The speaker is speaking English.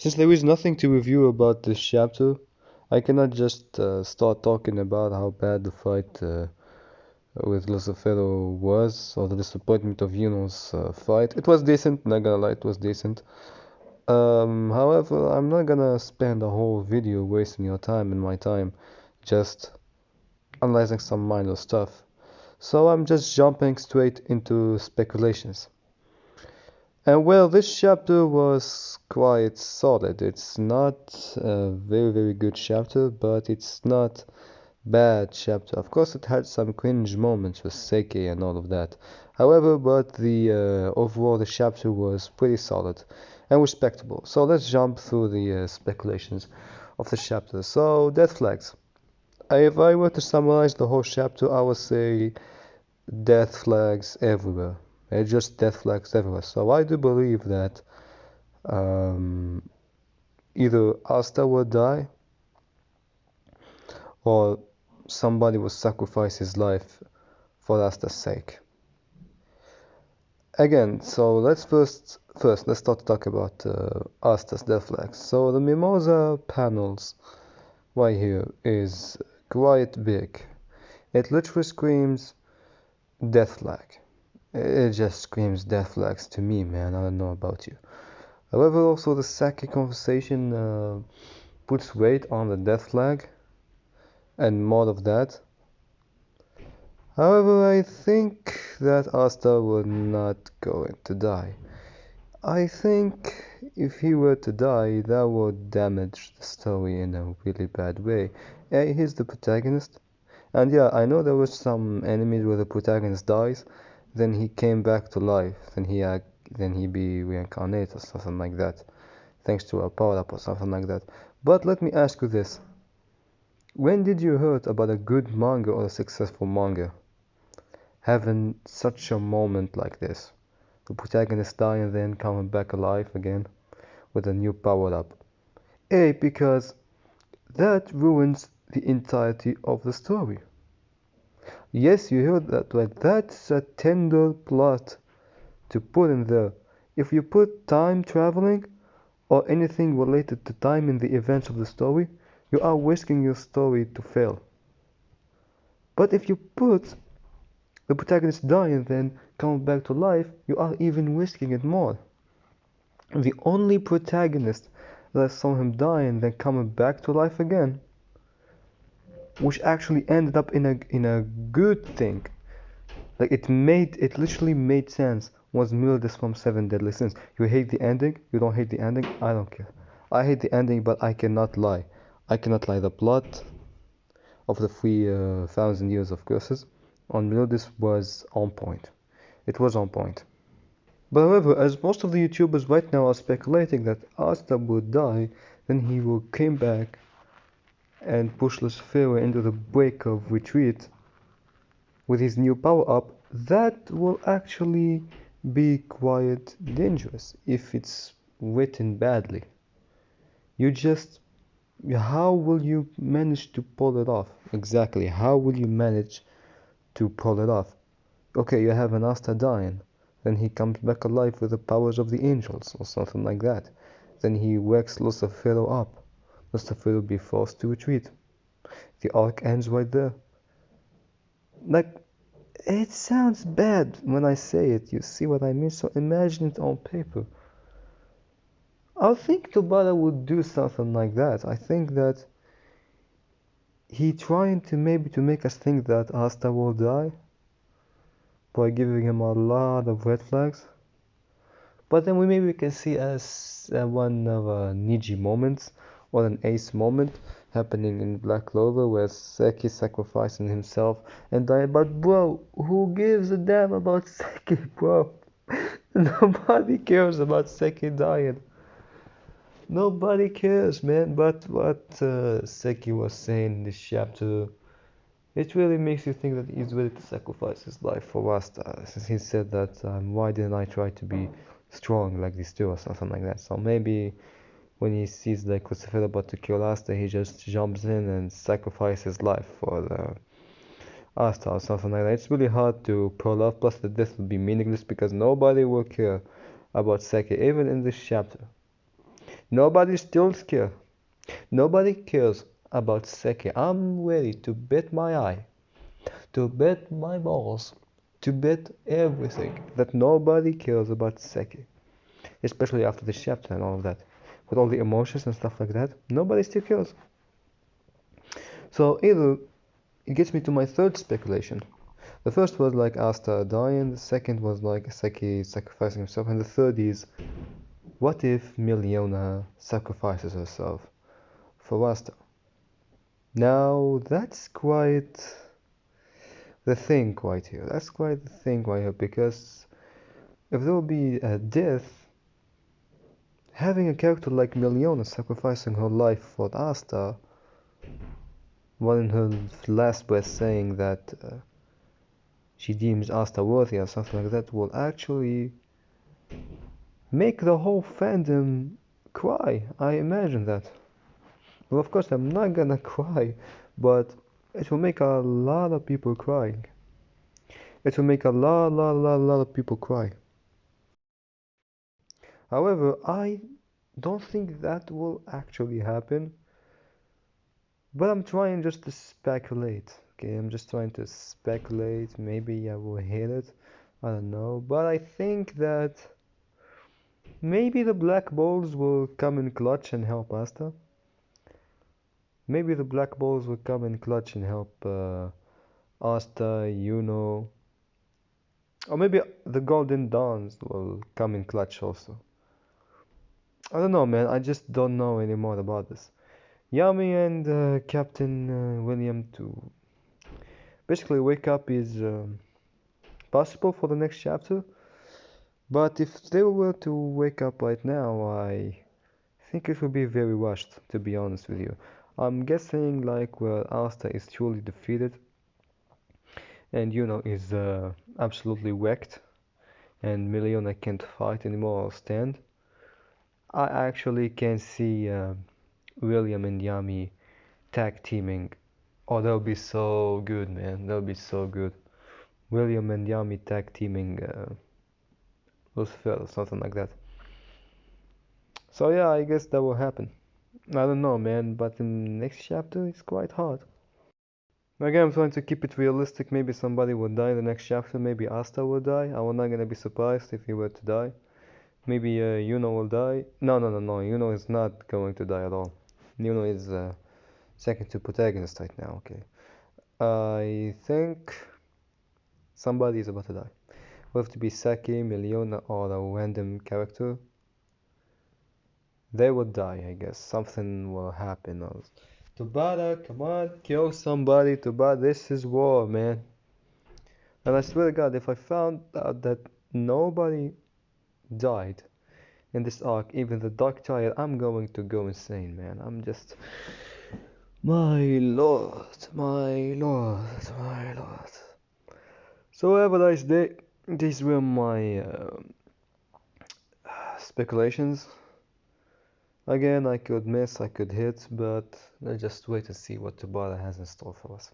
Since there is nothing to review about this chapter, I cannot just start talking about how bad the fight with Lucifero was, or the disappointment of Yuno's fight. It was decent, not gonna lie, it was decent. However, I'm not gonna spend a whole video wasting your time and my time just analyzing some minor stuff. So I'm just jumping straight into speculations. And well, this chapter was quite solid. It's not a very good chapter, but it's not bad chapter. Of course, it had some cringe moments with Seiki and all of that. However, but the overall the chapter was pretty solid and respectable. So let's jump through the speculations of the chapter. So death flags. If I were to summarize the whole chapter, I would say death flags everywhere. Just death flags everywhere. So I do believe that um, either Asta will die or somebody will sacrifice his life for Asta's sake. Again, so let's first let's start to talk about Asta's death flags. So the Mimosa panels right here is quite big. It literally screams death flag. It just screams death flags to me, man. I don't know about you. However, also the Saki conversation puts weight on the death flag and more of that. However, I think that Asta will not going to die. I think if he were to die, that would damage the story in a really bad way. He's the protagonist, and yeah, I know there was some enemies where the protagonist dies, then he came back to life, then he be reincarnated or something like that, thanks to a power up or something like that. But let me ask you this: when did you heard about a good manga or a successful manga having such a moment like this? The protagonist dying and then coming back alive again with a new power up. Because that ruins the entirety of the story. Yes, you heard that right. That's a tender plot to put in there. If you put time traveling or anything related to time in the events of the story, you are risking your story to fail. But if you put the protagonist dying and then coming back to life, you are even risking it more. The only protagonist that saw him die and then coming back to life again, which actually ended up in a good thing, like it literally made sense, was Mildred from Seven Deadly Sins. You hate the ending? You don't hate the ending? I don't care. I hate the ending, but I cannot lie. I cannot lie. The plot of the 3,000 years of curses on Mildred was on point. It was on point. But however, as most of the YouTubers right now are speculating that Asta would die, then he will come back and push Lucifer into the break of retreat with his new power up, that will actually be quite dangerous if it's written badly. You just, how will you manage to pull it off? Exactly, how will you manage to pull it off? Okay, you have an Asta dying, then he comes back alive with the powers of the angels or something like that. Then he wakes Lucifer up. Lucifer will be forced to retreat. The arc ends right there. Like, it sounds bad when I say it, you see what I mean? So imagine it on paper. I think Tobata would do something like that. I think that he trying to maybe to make us think that Asta will die by giving him a lot of red flags. But then we can see as one of Niji moments or an Ace moment happening in Black Clover where Seki sacrificing himself and dying. But bro, who gives a damn about Seki, bro? Nobody cares about Seki dying. Nobody cares, man. But what Seki was saying in this chapter, it really makes you think that he's ready to sacrifice his life for Asta. Since he said that, why didn't I try to be strong like these two or something like that. So maybe when he sees like Lucifer about to kill Asta, he just jumps in and sacrifices his life for the Asta or something like that. It's really hard to pull off, plus the death will be meaningless because nobody will care about Seki, even in this chapter. Nobody still cares. Nobody cares about Seki. I'm ready to bet my eye, to bet my balls, to bet everything that nobody cares about Seki. Especially after the chapter and all of that. With all the emotions and stuff like that, nobody still cares. So either it gets me to my third speculation. The first was like Asta dying, the second was like Seki sacrificing himself, and the third is what if Miliona sacrifices herself for Asta? Now that's quite the thing right here. That's quite the thing right here because if there will be a death, having a character like Miliona sacrificing her life for Asta, while in her last breath saying that she deems Asta worthy or something like that, will actually make the whole fandom cry. I imagine that. Well, of course, I'm not gonna cry, but it will make a lot of people crying. It will make a lot of people cry. However, I don't think that will actually happen, but I'm trying just to speculate. Okay, I'm just trying to speculate. Maybe I will hit it. I don't know, but I think that maybe the black balls will come in clutch and help Asta. Maybe the black balls will come in clutch and help Asta, Yuno, or maybe the Golden Dawns will come in clutch also. I don't know, man. I just don't know anymore about this. Yami and Captain William to basically wake up is possible for the next chapter, but if they were to wake up right now, I think it would be very rushed, to be honest with you. I'm guessing like where Asta is truly defeated and Yuno is absolutely wrecked and Miliona can't fight anymore or stand. I actually can see William and Yami tag teaming. Oh, that would be so good, man. That would be so good. William and Yami tag teaming Lucifer or something like that. So yeah, I guess that will happen. I don't know, man, but in the next chapter it's quite hard. Again, I'm trying to keep it realistic. Maybe somebody will die in the next chapter. Maybe Asta will die. I'm not gonna be surprised if he were to die. Maybe Yuno will die. No. Yuno is not going to die at all. Yuno is second to protagonist right now. Okay. I think somebody is about to die. Will have to be Saki, Miliona, or a random character. They will die, I guess. Something will happen. Tabata, come on, kill somebody. Tabata, this is war, man. And I swear to God, if I found out that nobody died in this arc, even the Dark Child, I'm going to go insane, man. I'm just. My lord, my lord, my lord. So, have a nice day. These were my speculations. Again, I could miss, I could hit, but let's just wait and see what Tabata has in store for us.